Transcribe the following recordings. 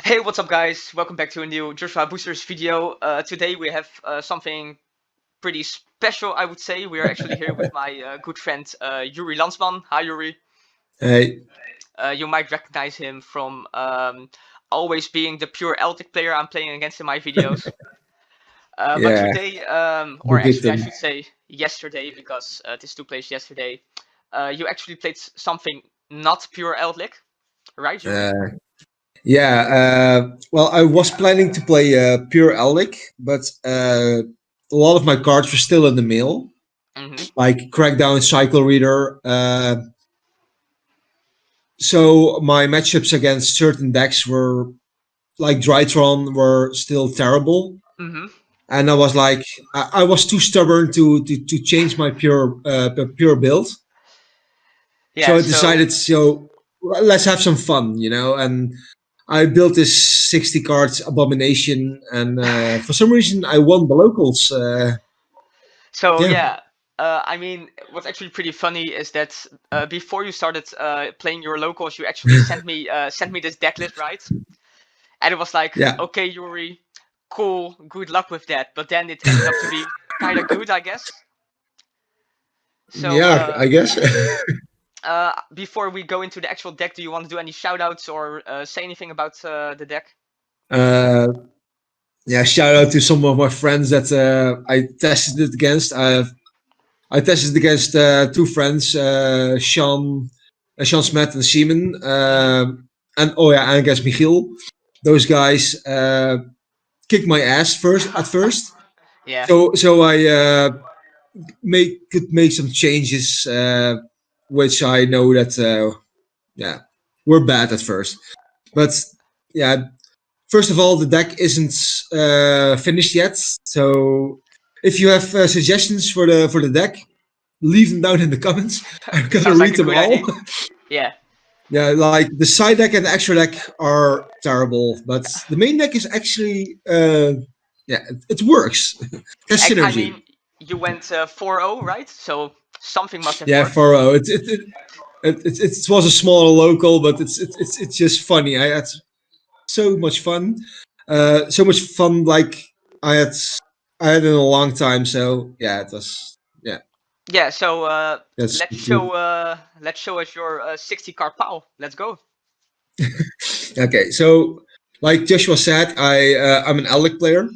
Hey, what's up, guys? Welcome back to a new Joshua Boosters video. Today we have something pretty special, I would say. We are actually here with my good friend Youri Lansman. Hi, Youri. Hey, You might recognize him from always being the pure Eldlich player I'm playing against in my videos. But yeah, today, the or actually I victim. should say yesterday, because this took place yesterday, you actually played something not pure Eldlich, right, Youri? Uh, yeah, well, I was planning to play pure Eldlich, but a lot of my cards were still in the mail, Mm-hmm. like Crackdown, Cycle Reader. So my matchups against certain decks were like Drytron were still terrible, Mm-hmm. and I was like, I was too stubborn to change my pure build. So Yeah. I So. decided, so let's have some fun, and I built this 60 cards abomination, and for some reason I won the locals. So Yeah, yeah, I mean, what's actually pretty funny is that before you started playing your locals, you actually sent me this deck list, right? And it was like, yeah, okay, Yuri, cool, good luck with that. But then it ended up to be kind of good, I guess. So yeah. I guess. before we go into the actual deck, do you want to do any shout outs or say anything about the deck? uh, yeah. Shout out to some of my friends that I tested it against. I tested against two friends, Sean Smet and Simon, Mm-hmm. and oh yeah, and against Michiel. Those guys kicked my ass first at first. Yeah. So I could make some changes, which I know that yeah were bad at first. But yeah, first of all, the deck isn't finished yet. So if you have suggestions for the deck, leave them down in the comments. I'm gonna Sounds like read a them good all. idea. Yeah. Yeah, like the side deck and the extra deck are terrible, but the main deck is actually yeah, it works. It has I synergy. mean, you went 4-0, right? So something must have Yeah, worked. for it was a smaller local, but it's just funny. I had so much fun, so much fun like I had I had in a long time. So yeah, it was yeah. Yeah, so That's let's show us your 60 card pile. Let's go. okay. So like Joshua said, I'm an Alec player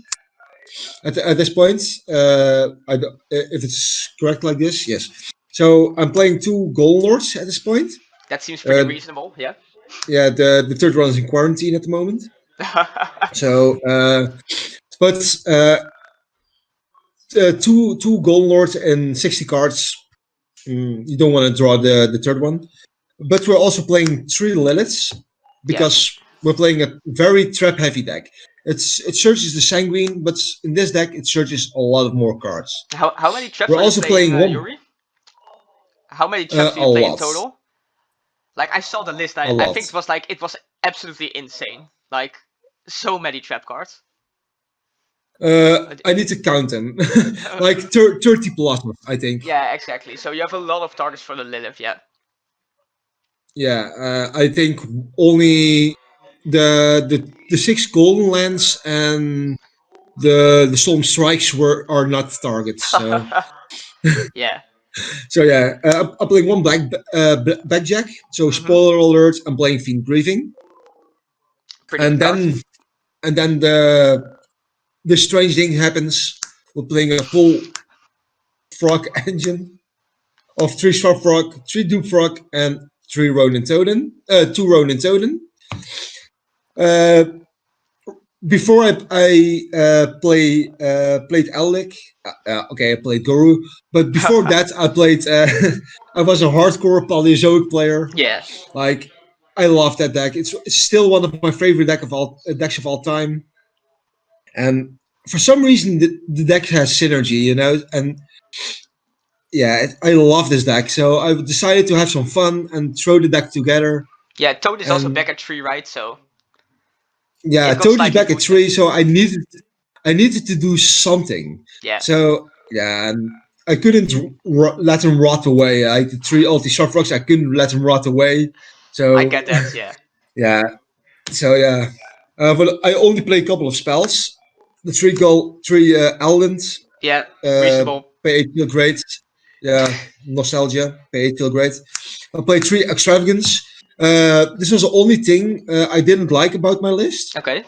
at this point. If it's correct like this, yes. So I'm playing two Golden Lords at this point. That seems pretty Uh, reasonable, yeah. yeah, the third one is in quarantine at the moment. So, but two Golden Lords and 60 cards. You don't want to draw the third one. But we're also playing three Liliths Yeah. because we're playing a very trap heavy deck. It searches the Sanguine, but in this deck it searches a lot of more cards. How many traps We're are you also playing, playing one Yuri? How many traps do a you play in lot, total? Like I saw the list, a I think lot. it was absolutely insane. Like so many trap cards. I need to count them, like 30 plus, I think. Yeah, exactly. So you have a lot of targets for the Lilith, yeah. Yeah, I think only the six golden lands and the storm strikes are not targets. So Yeah. yeah, I'm playing one blackjack. So Mhm. spoiler alert, I'm playing Fiend Grieving, Pretty good and card. then the strange thing happens. We're playing a full frog engine of three Star Frog, three Dupe Frog, and three Ronin Toden. Two Ronin Toden. Uh, Before I played Eldlik. Okay, I played Guru, but before that I played. I was a hardcore Paleozoic player. Yeah. Like I love that deck. It's still one of my favorite decks of all time. And for some reason, the deck has synergy, and yeah, I love this deck. So I decided to have some fun and throw the deck together. Yeah, Toad is also And back at 3, right? So yeah, it got Toad is slightly back at boosted. 3, so I needed to do something. Yeah. So yeah, and I couldn't let him rot away. I the three ulti soft rocks. I couldn't let him rot away. I So get that, yeah. yeah, so yeah. But I only play a couple of spells. The three Eldent, Yeah, uh, reasonable. pay 8 feel great. Yeah, nostalgia, pay 8 feel great. I played 3 Extravagance. This was the only thing I didn't like about my list, Okay,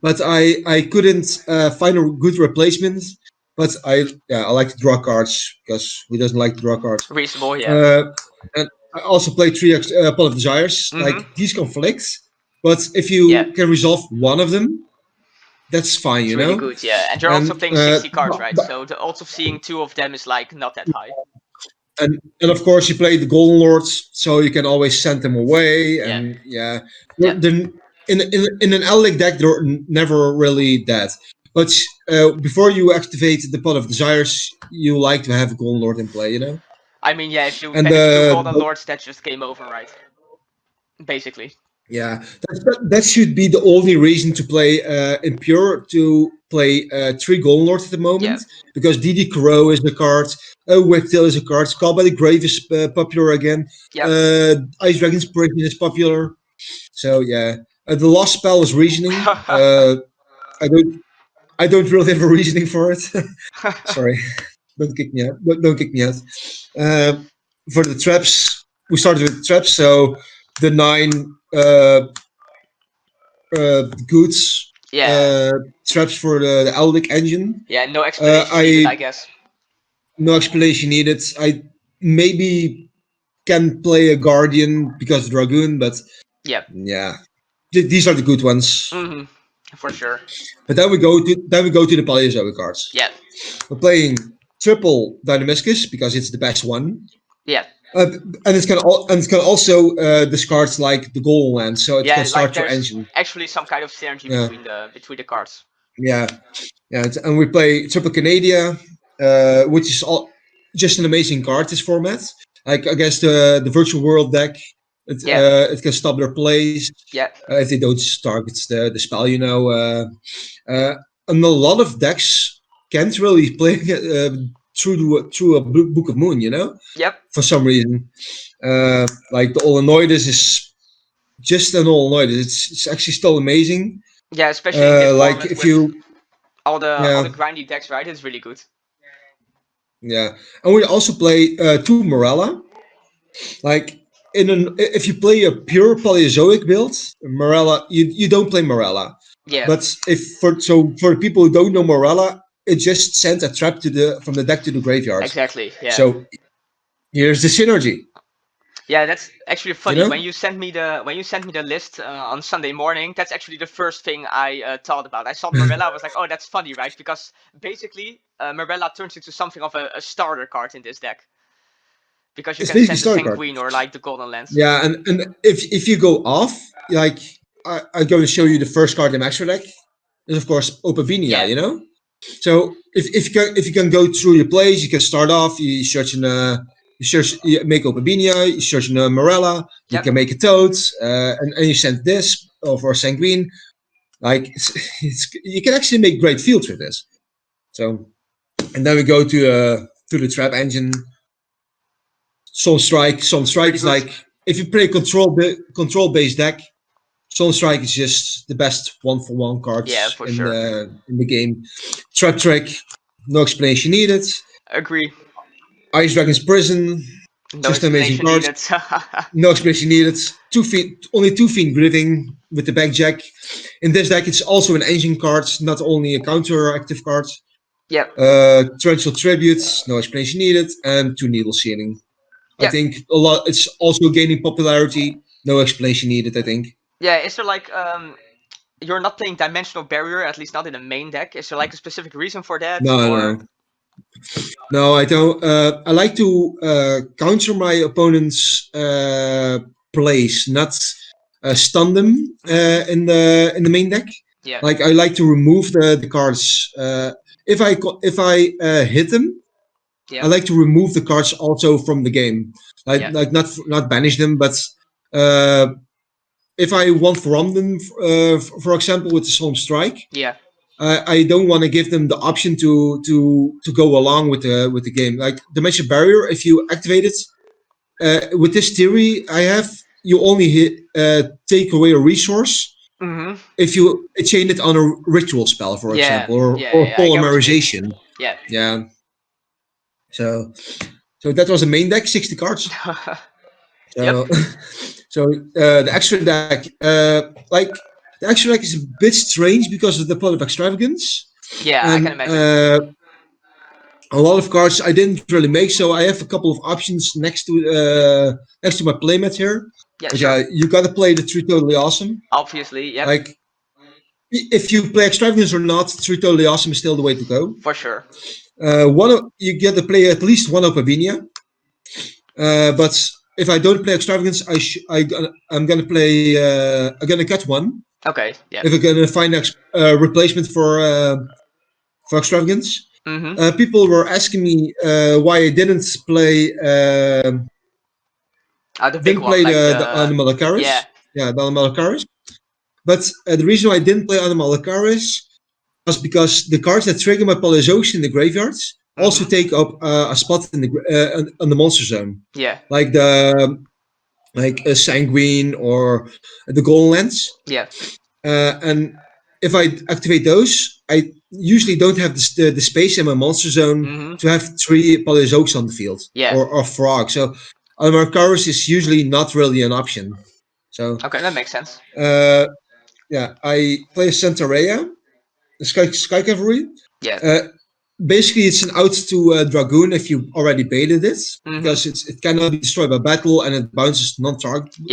but I couldn't find a good replacement. But I like to draw cards because who doesn't like to draw cards? reasonable. Yeah. Uh, and I also play 3 Pot of Desires. Mm-hmm. Like these conflict, but if Yeah, you can resolve one of them, that's fine, it's you really know. good. Yeah, and you're also And playing 60 cards, right? So the odds of seeing two of them is like not that high. and of course you play the Golden Lords, so you can always send them away. Yeah. And yeah, Yeah. in an Eldlich deck they're never really dead. But before you activate the Pot of Desires, you like to have a Golden Lord in play, you know. I mean, yeah, if you And panic two Golden Lords, that's just game over, right? Basically. yeah, that should be the only reason to play in pure to play 3 Golden Lords at the Yeah. moment, because DD Crow is the card, Wigtail is a card, Skull by the Grave is popular again, Yep. Ice Dragon's Prison is popular. So yeah, the last spell is reasoning. I don't I don't really have a reasoning for it. Sorry, don't kick me out. Don't kick me out. Uh, for the traps, we started with traps. So the 9 goods Yeah. traps for the Eldlich engine. Yeah, no explanation needed, I I guess. No explanation needed. I maybe can play a Guardian because of Dragoon, but Yep. yeah, these are the good ones. Mm-hmm. For sure. But then we go to the Paleozoic cards. Yeah. We're playing triple Dynamiscus because it's the best one. Yeah. And it can also discard like the Golden Land, so it can Yeah, like start your there's engine. actually some kind of synergy Yeah, between the cards. yeah, yeah. And we play triple Canadia, which is just an amazing card. This format, like against the virtual world deck, Yeah. it can stop their plays Yeah. if they don't target the spell. You know, and a lot of decks can't really play through a Book of Moon. You know, Yep. for some reason. Like the Olenoides is just an Olenoides. It's actually still amazing. Yeah, especially in this Like format if with you, all the yeah, grindy decks, right? It's really good. yeah, and we also play 2 Morella. Like if you play a pure Paleozoic build, Morella, you don't play Morella. Yeah. But for people who don't know Morella, it just sends a trap to the from the deck to the graveyard. Exactly. Yeah. So here's the synergy. Yeah, that's actually You funny. know, When you sent me the list on Sunday morning, that's actually the first thing I thought about. I saw Marilla, I was like, oh, that's funny, right? Because basically, Marilla turns into something of a starter card in this deck because you it's can basically send the start card. Sanguine or like the Golden Lens. Yeah, and if you go off, like I'm going to show you the first card in Master deck, is of course Opavinia, Yeah. you know. So if you can go through your plays, you can start off. You make Opavinia, you search in Morella, you Yep. can make a Toad, and you send this over Sanguine. Like you can actually make great fields with this. So and then we go to the trap engine. Sunstrike Pretty is good. like if you play control based deck, Sunstrike is just the best 1-for-1 Yeah, cards for sure. in the game. Trap Trick, no explanation needed. Agree. Ice Dragon's Prison, No just an amazing explanation card. needed. No explanation needed. Only 2 Fiend Grieving with the backjack. In this deck, it's also an engine card, not only a counter active card. Yep. Torrential Tributes, no explanation needed, and 2 Needle Sealing. I Yep. think a lot. It's also gaining popularity. No explanation needed. I think. Yeah. Is there like you're not playing Dimensional Barrier, at least not in the main deck? Is there like a specific reason for that, No, or? no. I don't. I like to counter my opponent's plays, not stun them in the main deck. Yeah. Like I like to remove the cards. If I hit them, I Yeah. like to remove the cards also from the game. Yeah. Like not banish them, but uh, if I want from them, for example, with the Solemn Strike, Yeah. I don't want to give them the option to go along with the game. Like Dimension Barrier, if you activate it with this theory, I have you only take away a resource, Mm-hmm. if you chain it on a ritual spell, for Yeah, example, yeah, or yeah. I get what you mean. polymerization. Yeah. Yeah. So that was the main deck, 60 cards. Yep. So the extra deck, like the extra deck is a bit strange because of the Pot of Extravagance, Yeah, I can and imagine. a lot of cards I didn't really make. So I have a couple of options next to my playmat here. Yeah, But sure. yeah, you got to play the Three Totally Awesome. Obviously, yep. Like if you play Extravagance or not, Three Totally Awesome is still the way to go. For sure. You get to play at least one Opavinia. But if I don't play Extravagance, I'm gonna play. I'm gonna cut one. Okay, yeah. If I'm gonna find a replacement for Extravagance. Mm-hmm. People were asking me why I The big didn't one, play like the the... Animalakaris. Yeah. Yeah, the Animalakaris. But the reason why I didn't play Animalakaris was because the cards that trigger my Paleozoics in the graveyards also Mm-hmm. take up a spot in on the monster zone, Yeah. like a Sanguine or the Golden Lens. Yeah. And if I activate those, I usually don't have the space in my monster zone Mm-hmm. to have 3 Paleozoics on the field Yeah. or Frog. So Almarcaris is usually not really an option. So Okay, that makes sense. uh, yeah, I play Centaurea, the Sky Cavalry. Yeah. Uh, Basically, it's an out to Dragoon if you already baited it, Mm-hmm. because it cannot be destroyed by battle and it bounces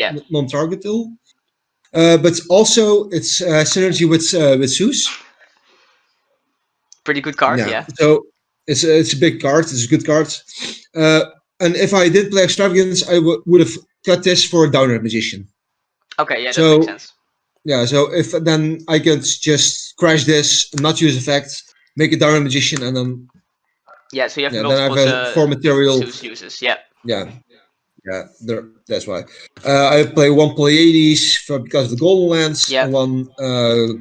Yeah. non-targetable. But also it's synergy with Zeus. Pretty good card, Yeah, yeah. so it's a big card. It's a good card. Uh, and if I did play Extravagance, I would have cut this for a Downer Magician. Okay, yeah, that makes So sense. yeah, so if then I could just crash this, not use effect, make a Downer Magician, and then Yeah, so you have then I multiple have a 4 material. Zeus uses, yeah. Yeah, yeah, that's why. I play one Pleiades because of the Golden Lands, Yeah. and one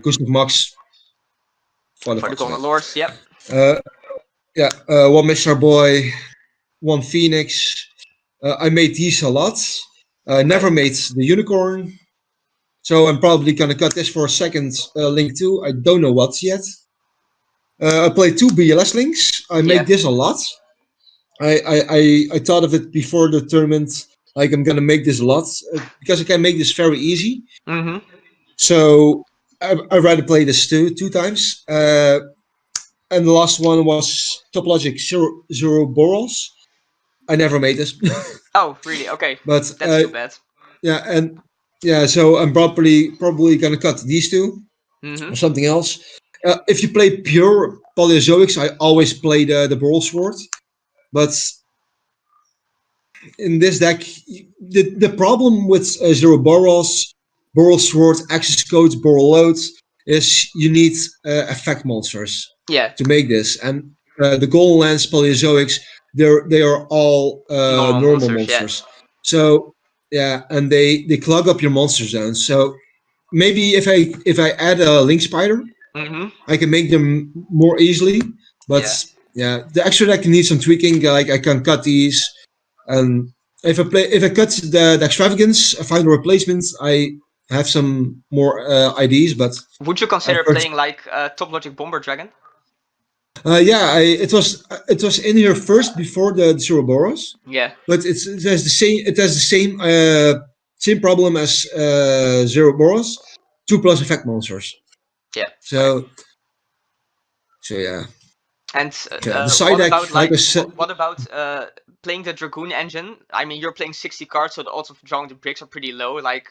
Gustav Max for the For the Fox of Golden it. Lords, yep. Uh, yeah, one Mishra Boy, one Phoenix. I made these a lot. I Okay. never made the Unicorn, so I'm probably gonna cut this for a second link too. I don't know what yet. I played 2 BLS links. I Yeah. make this a lot. I thought of it before the tournament. Like I'm gonna make this a lot because I can make this very easy. Mm-hmm. So I rather play this two times. And the last one was Top Logic Zero Boros. I never made this, Oh, really? Okay. but That's too bad. yeah, and yeah, so I'm probably gonna cut these two Mm-hmm. or something else. If you play pure Paleozoics, I always play the Boral Sword, but in this deck, the problem with Zero Boros, Boral Sword, Access Codes, Boral Loads is you need effect monsters Yeah. to make this, and the Golden Lens Paleozoics, they are all Normal normal monsters, yeah. monsters. So yeah, and they clog up your monster zones. So maybe if I add a Link Spider, Mm-hmm. I can make them more easily. But Yeah. yeah, the extra deck needs some tweaking. Like I can cut these, and if I cut the extravagance, I find a replacement. I have some more ideas, but Would you consider first, playing like Top Logic Bomber Dragon? yeah, it was in here first before the Ceroboros, Yeah. but it has the same problem as Ceroboros, 2+ effect monsters. Yeah. Okay. So yeah. And Yeah, the side what deck, about like I like said, what about playing the Dragoon engine? I mean, you're playing 60 cards, so the odds of drawing the bricks are pretty low. Like,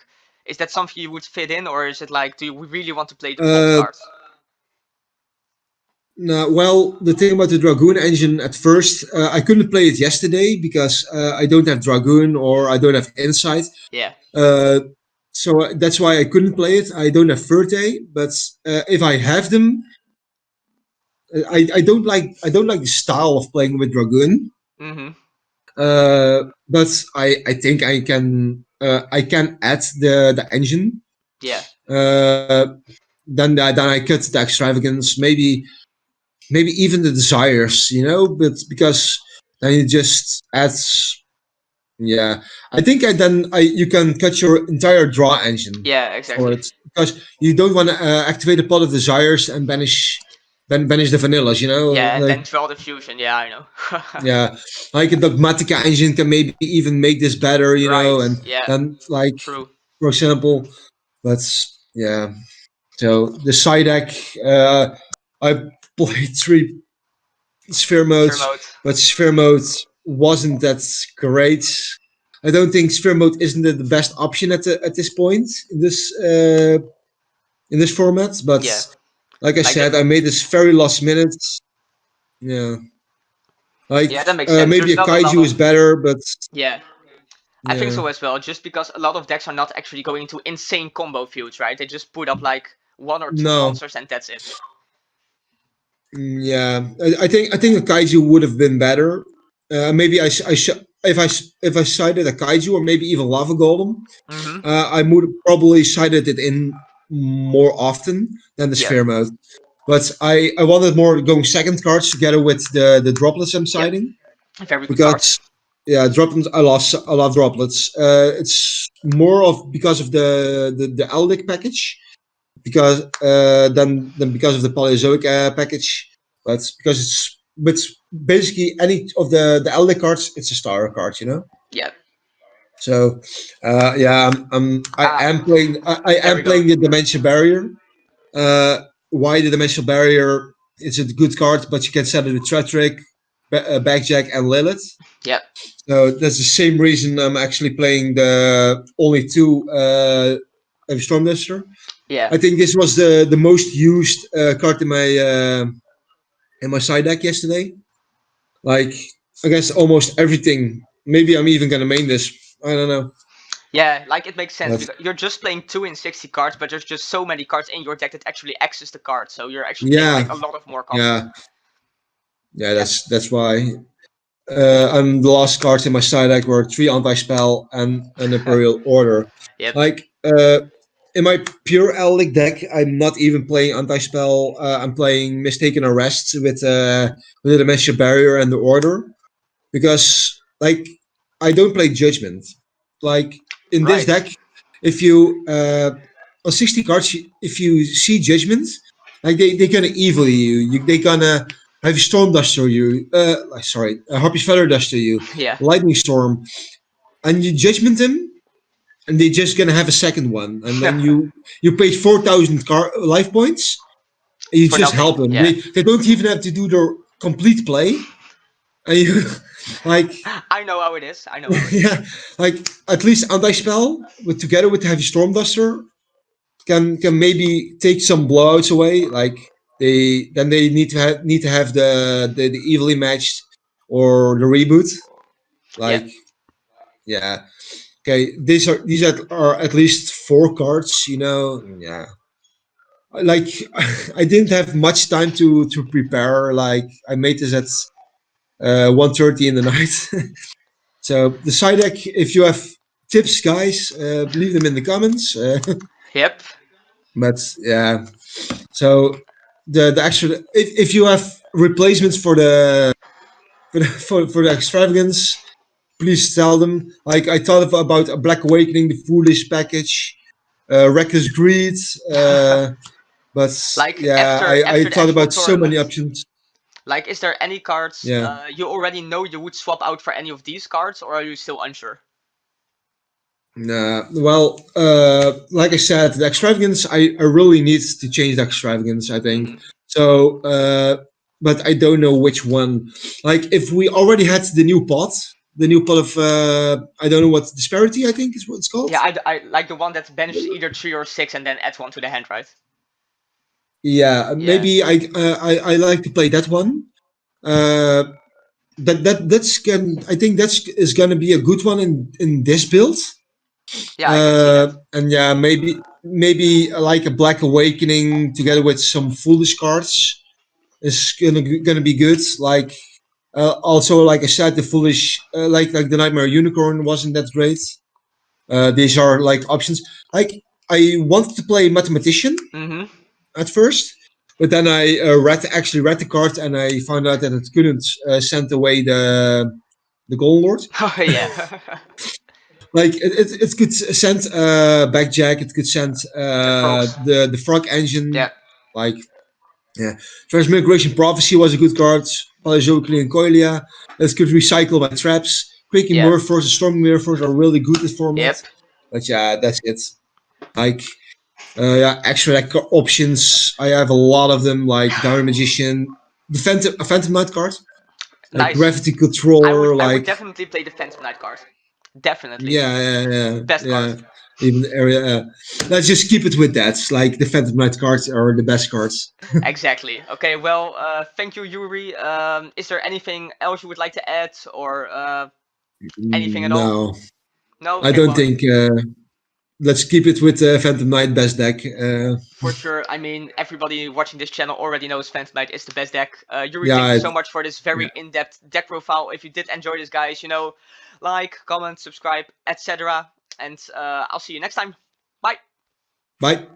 is that something you would fit in, or is it like, do you really want to play the bomb uh, cards? no, well, the thing about the Dragoon engine at first, I couldn't play it yesterday because I don't have Dragoon or I don't have Insight. Yeah. Uh, so that's why I couldn't play it. I don't have Verte, but if I have them, I don't like the style of playing with Dragoon. Mm-hmm. But I think I can add the engine. Yeah. Uh, then I cut the extravagance, maybe even the desires, but because then it just adds Yeah, I think you can cut your entire draw engine Yeah, for exactly. it because you don't want to activate a pot of desires and banish the vanillas. You know, Yeah, and like then draw the fusion. Yeah, I know. yeah, like a Dogmatica engine can maybe even make this better. You know, Right. and Yeah. then like True. for example, that's yeah. So the side deck, I played three sphere Sphere modes, mode. but sphere mode wasn't that great. I don't think sphere mode isn't the best option at this point in this format. But Yeah. like I Like that. said, I made this very last minute. Yeah, like Yeah, that makes sense. maybe There's a not a lot kaiju is of. better, but Yeah. I think yeah, so as well, just because a lot of decks are not actually going into insane combo fields, right? They just put up like one or two no, monsters and that's it. yeah. I think a kaiju would have been better. Maybe I should if I cited a kaiju or maybe even lava golem. Mm-hmm. I would have probably cited it in more often than the Yep. sphere mode. But I wanted more going second cards together with the droplets I'm Yep. citing Very good cards. because yeah droplets I love droplets. It's more of because of the Eldlich package because than because of the Paleozoic package, but because but basically any of the Eldlich cards it's a star card, you know. Yep. So yeah, Ah, I there we am go. playing the Dimension Barrier. Uh, why the Dimensional Barrier? It's a good card, but you can set it with Tretrick, Backjack, and Lilith. Yep. So that's the same reason I'm actually playing the only two Heavy Storm Duster. Yeah. I think this was the most used card in my side deck yesterday. Like against almost everything. Maybe I'm even gonna main this. I don't know. Yeah, like it makes sense But because you're just playing 2 in 60 cards, but there's just so many cards in your deck that actually access the card, so you're actually playing like yeah, a lot of more combo. yeah, yeah. Yeah. That's why. And the last cards in my side deck were three anti-spell and an Imperial Order. Yep. Like in my pure Eldritch deck, I'm not even playing anti-spell. I'm playing Mistaken Arrest with the Dimension Barrier and the Order because like I don't play Judgment. Like in this Right. deck, if you on 60 cards, if you see Judgment, like they're gonna evil they gonna have Storm Duster you. Sorry, Harpy's Feather Duster you, Yeah. Lightning Storm, and you Judgment them, and they're just gonna have a second one, and then you paid 4,000 life points, and you For just nothing. help them. Yeah. They don't even have to do their complete play, and you like I know how it is. I know how it is. yeah, like at least anti-spell with together with the heavy storm duster can maybe take some blowouts away. Like they need to have the evenly matched or the reboot. Yeah. Like yeah, okay, are at least four cards. You know, yeah. Like I didn't have much time to prepare. Like I made this at 1:30 in the night. So the side deck, if you have tips, guys, leave them in the comments. Yep. But yeah, so the extra if you have replacements for the extravagance, please tell them. Like I thought about a Black Awakening, the Foolish package, Reckless Greed, but Like yeah, I after the thought actual about so many tournament, options. like is there any cards Yeah. you already know you would swap out for any of these cards, or are you still unsure? Nah, well, like I said, the extravagance, I really need to change the extravagance, I think. Hmm. So, but I don't know which one. Like, if we already had the new pot of, I don't know what, disparity, I think is what it's called. Yeah, I like the one that banishes either 3 or 6 and then adds one to the hand, right? Yeah, Yeah. maybe I like to play that one. Uh, I think that's is gonna be a good one in this build. Yeah, I can see that. And yeah, maybe like a Black Awakening together with some Foolish cards is gonna be good. Like also, like I said, the Foolish like the Nightmare Unicorn wasn't that great. These are like options. Like I wanted to play Mathematician Hmm. at first, but then I read the card and I found out that it couldn't send away the Golden Lord. Oh yeah. Like it could send Backjack. It could send Frogs. the Frog Engine. Yeah. Like yeah, Transmigration Prophecy was a good card. Paleozocli and Coilia. It could recycle my traps. Quaking Yeah. Mirrors and Storming Mirrors are really good in this format. Yep. But yeah, that's it. Like yeah, extra deck options. I have a lot of them. Like Diamond Magician, a Phantom Knight card, like Nice. Gravity Controller. I would Like definitely play the Phantom Knight card. Definitely. Best card. yeah. Even area. Let's just keep it with that. Like the Phantom Knight cards are the best cards. Exactly. Okay, well, thank you, Yuri. Is there anything else you would like to add or anything at all? No, No? I Okay, don't well, think. Let's keep it with Phantom Knight best deck. for sure. I mean, everybody watching this channel already knows Phantom Knight is the best deck. Yuri, Yeah, thank you so much for this yeah. very in-depth deck profile. If you did enjoy this, guys, like, comment, subscribe, etc. And I'll see you next time. Bye. Bye.